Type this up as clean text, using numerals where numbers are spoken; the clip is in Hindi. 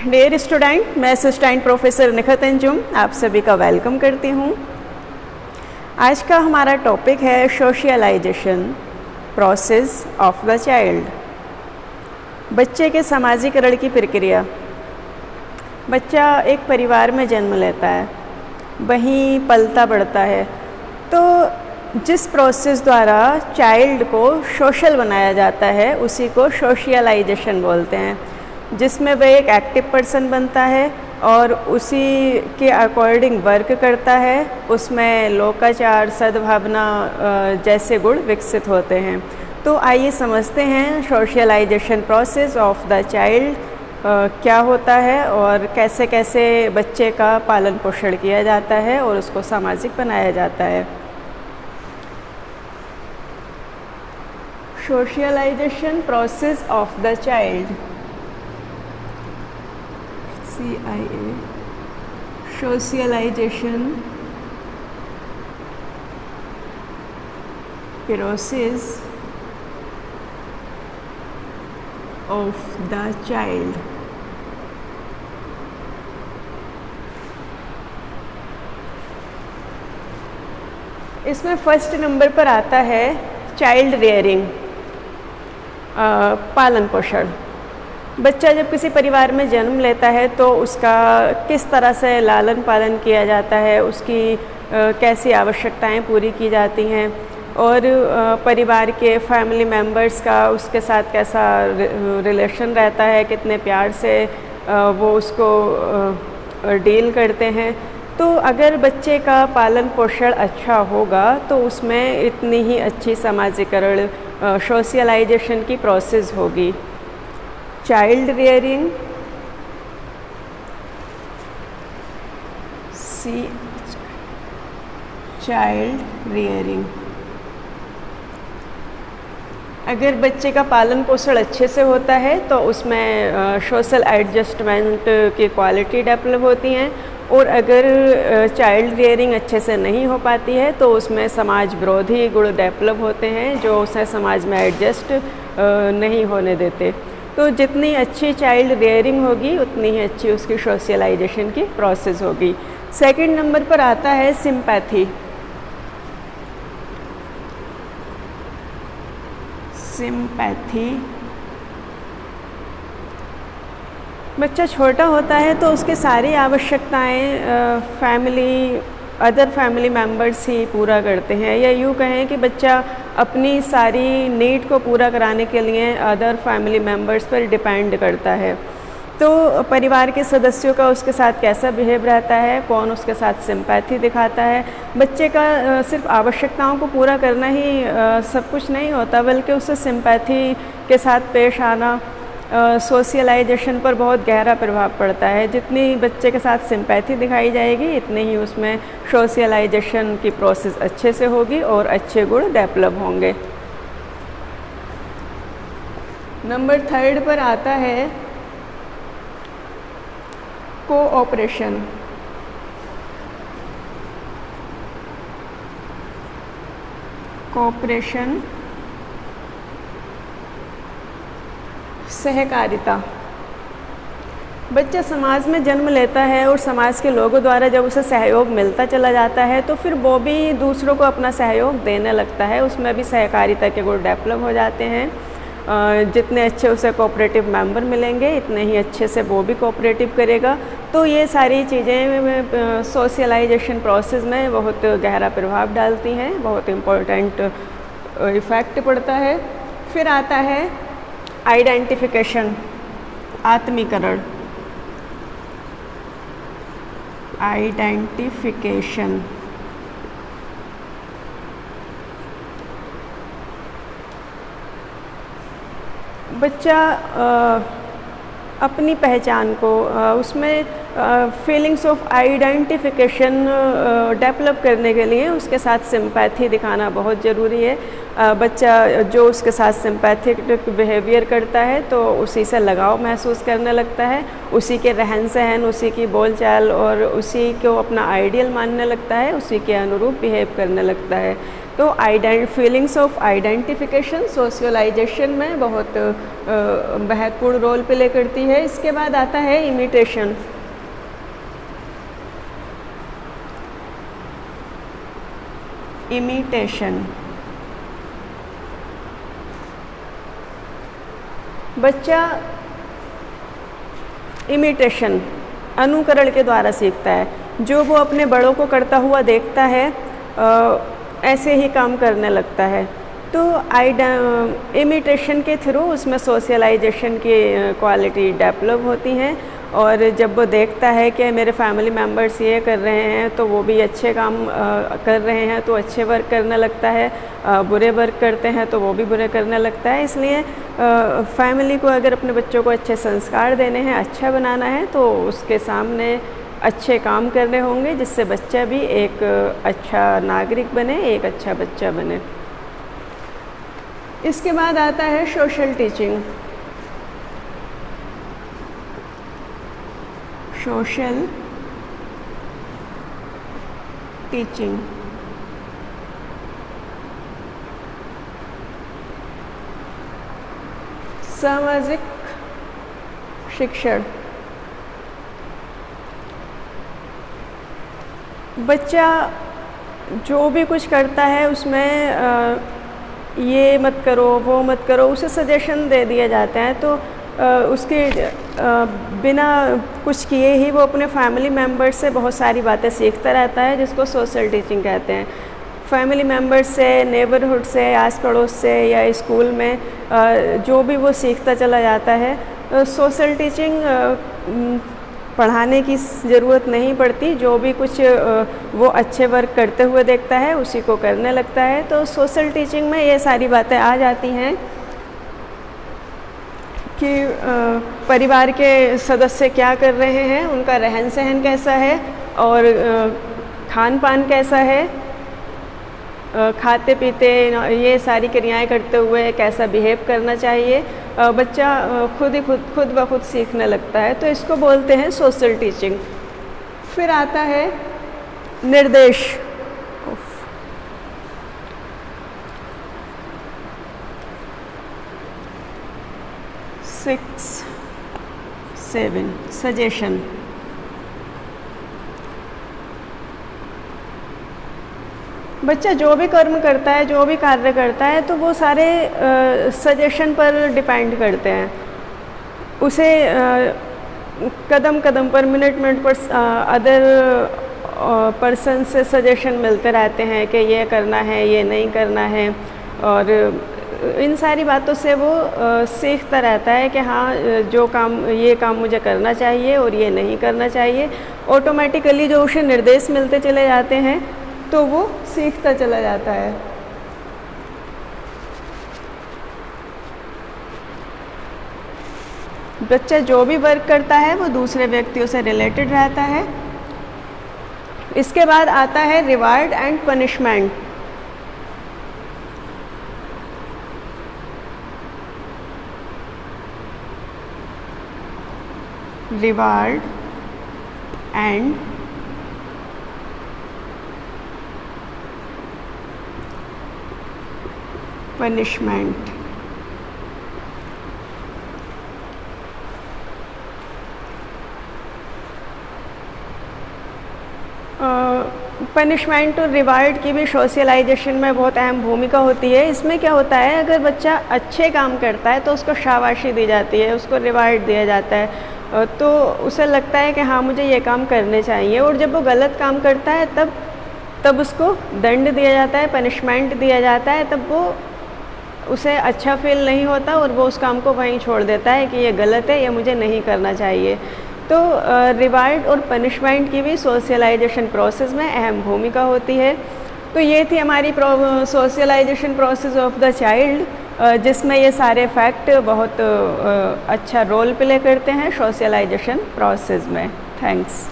डियर स्टूडेंट, मैं असिस्टेंट प्रोफेसर निखत अंजुम आप सभी का वेलकम करती हूँ। आज का हमारा टॉपिक है socialisation process of the child. बच्चे के समाजीकरण की प्रक्रिया। बच्चा एक परिवार में जन्म लेता है, वहीं पलता बढ़ता है। तो जिस प्रोसेस द्वारा चाइल्ड को सोशल बनाया जाता है उसी को सोशलाइजेशन बोलते हैं, जिसमें वह एक एक्टिव पर्सन बनता है और उसी के अकॉर्डिंग वर्क करता है। उसमें लोकाचार, सद्भावना जैसे गुण विकसित होते हैं। तो आइए समझते हैं socialisation process of the child क्या होता है और कैसे कैसे बच्चे का पालन पोषण किया जाता है और उसको सामाजिक बनाया जाता है। Socialisation process of the child, CIA, socialisation process of the child. इसमें फर्स्ट नंबर पर आता है चाइल्ड रेयरिंग, पालन पोषण। बच्चा जब किसी परिवार में जन्म लेता है तो उसका किस तरह से लालन पालन किया जाता है, उसकी कैसी आवश्यकताएं पूरी की जाती हैं और परिवार के फैमिली मेम्बर्स का उसके साथ कैसा रिलेशन रहता है, कितने प्यार से वो उसको डील करते हैं। तो अगर बच्चे का पालन पोषण अच्छा होगा तो उसमें इतनी ही अच्छी समाजीकरण सोशलाइजेशन की प्रोसेस होगी। Child rearing, child rearing. अगर बच्चे का पालन पोषण अच्छे से होता है तो उसमें सोशल एडजस्टमेंट की क्वालिटी डेवलप होती हैं, और अगर चाइल्ड रेयरिंग अच्छे से नहीं हो पाती है तो उसमें समाज विरोधी गुण डेवलप होते हैं जो उसे समाज में एडजस्ट नहीं होने देते। तो जितनी अच्छी चाइल्ड रेयरिंग होगी उतनी ही अच्छी उसकी सोशलाइजेशन की प्रोसेस होगी। सेकंड नंबर पर आता है सिंपैथी। सिंपैथी, बच्चा छोटा होता है तो उसकी सारी आवश्यकताएं अदर फैमिली मेम्बर्स ही पूरा करते हैं, या यूँ कहें कि बच्चा अपनी सारी नीड को पूरा कराने के लिए अदर फैमिली मेम्बर्स पर डिपेंड करता है। तो परिवार के सदस्यों का उसके साथ कैसा बिहेव रहता है, कौन उसके साथ सिंपैथी दिखाता है। बच्चे का सिर्फ आवश्यकताओं को पूरा करना ही सब कुछ नहीं होता, बल्कि उससे सिंपैथी के साथ पेश आना सोशलाइजेशन पर बहुत गहरा प्रभाव पड़ता है। जितनी बच्चे के साथ सिंपैथी दिखाई जाएगी इतनी ही उसमें सोशलाइजेशन की प्रोसेस अच्छे से होगी और अच्छे गुण डेवलप होंगे। नंबर थर्ड पर आता है कोऑपरेशन। कोऑपरेशन, सहकारिता। बच्चा समाज में जन्म लेता है और समाज के लोगों द्वारा जब उसे सहयोग मिलता चला जाता है तो फिर वो भी दूसरों को अपना सहयोग देने लगता है। उसमें भी सहकारिता के गुण डेवलप हो जाते हैं। जितने अच्छे उसे कोऑपरेटिव मेंबर मिलेंगे इतने ही अच्छे से वो भी कोऑपरेटिव करेगा। तो ये सारी चीज़ें सोशलाइजेशन प्रोसेस में बहुत गहरा प्रभाव डालती हैं, बहुत इम्पोर्टेंट इफ़ेक्ट पड़ता है। फिर आता है आइडेंटिफिकेशन, आत्मीकरण। आइडेंटिफिकेशन, बच्चा अपनी पहचान को उसमें फीलिंग्स ऑफ आइडेंटिफिकेशन डेवलप करने के लिए उसके साथ सिंपैथी दिखाना बहुत ज़रूरी है। बच्चा जो उसके साथ सिंपैथिक बिहेवियर करता है तो उसी से लगाव महसूस करने लगता है, उसी के रहन सहन, उसी की बोलचाल और उसी को अपना आइडियल मानने लगता है, उसी के अनुरूप बिहेव करने लगता है। तो फीलिंग्स ऑफ आइडेंटिफिकेशन सोशलाइजेशन में बहुत महत्वपूर्ण रोल प्ले करती है। इसके बाद आता है इमिटेशन। इमिटेशन बच्चा इमिटेशन अनुकरण के द्वारा सीखता है। जो वो अपने बड़ों को करता हुआ देखता है ऐसे ही काम करने लगता है। तो इमिटेशन के थ्रू उसमें सोशलाइजेशन की क्वालिटी डेवलप होती हैं और जब वो देखता है कि मेरे फैमिली मेम्बर्स ये कर रहे हैं तो वो भी अच्छे काम कर रहे हैं तो अच्छे वर्क करने लगता है, बुरे वर्क करते हैं तो वो भी बुरे करने लगता है। इसलिए फैमिली को अगर अपने बच्चों को अच्छे संस्कार देने हैं, अच्छा बनाना है तो उसके सामने अच्छे काम करने होंगे जिससे बच्चा भी एक अच्छा नागरिक बने, एक अच्छा बच्चा बने। इसके बाद आता है सोशल टीचिंग। सोशल टीचिंग सामाजिक शिक्षण। बच्चा जो भी कुछ करता है उसमें ये मत करो, वो मत करो, उसे सजेशन दे दिए जाते हैं तो उसके बिना कुछ किए ही वो अपने फैमिली मेम्बर्स से बहुत सारी बातें सीखता रहता है, जिसको सोशल टीचिंग कहते हैं। फैमिली मेम्बर्स से, नेबरहुड से, आस पड़ोस से या स्कूल में जो भी वो सीखता चला जाता है। सोशल टीचिंग पढ़ाने की ज़रूरत नहीं पड़ती, जो भी कुछ वो अच्छे वर्क करते हुए देखता है उसी को करने लगता है। तो सोशल टीचिंग में ये सारी बातें आ जाती हैं कि परिवार के सदस्य क्या कर रहे हैं, उनका रहन सहन कैसा है और खान पान कैसा है, खाते पीते ये सारी क्रियाएं करते हुए कैसा बिहेव करना चाहिए। बच्चा खुद ब खुद सीखने लगता है, तो इसको बोलते हैं सोशल टीचिंग। फिर आता है निर्देश। 6, 7 सजेशन। बच्चा जो भी कर्म करता है, जो भी कार्य करता है तो वो सारे सजेशन पर डिपेंड करते हैं। उसे कदम कदम पर, मिनट मिनट पर अदर पर्सन से सजेशन मिलते रहते हैं कि ये करना है, ये नहीं करना है, और इन सारी बातों से वो सीखता रहता है कि हाँ ये काम मुझे करना चाहिए और ये नहीं करना चाहिए। ऑटोमेटिकली जो उसे निर्देश मिलते चले जाते हैं तो वो सीखता चला जाता है। बच्चा जो भी वर्क करता है वो दूसरे व्यक्तियों से रिलेटेड रहता है। इसके बाद आता है reward and punishment. Reward and punishment. Punishment और रिवार्ड की भी सोशलाइजेशन में बहुत अहम भूमिका होती है। इसमें क्या होता है, अगर बच्चा अच्छे काम करता है तो उसको शाबाशी दी जाती है, उसको रिवार्ड दिया जाता है, तो उसे लगता है कि हाँ मुझे ये काम करने चाहिए। और जब वो गलत काम करता है तब उसको दंड दिया जाता है, पनिशमेंट दिया जाता है। तब वो उसे अच्छा फील नहीं होता और वो उस काम को वहीं छोड़ देता है कि ये गलत है, ये मुझे नहीं करना चाहिए। तो रिवार्ड और पनिशमेंट की भी सोशलाइजेशन प्रोसेस में अहम भूमिका होती है। तो ये थी हमारी socialisation process of the child, जिसमें ये सारे फैक्ट बहुत अच्छा रोल प्ले करते हैं सोशलाइजेशन प्रोसेस में। थैंक्स।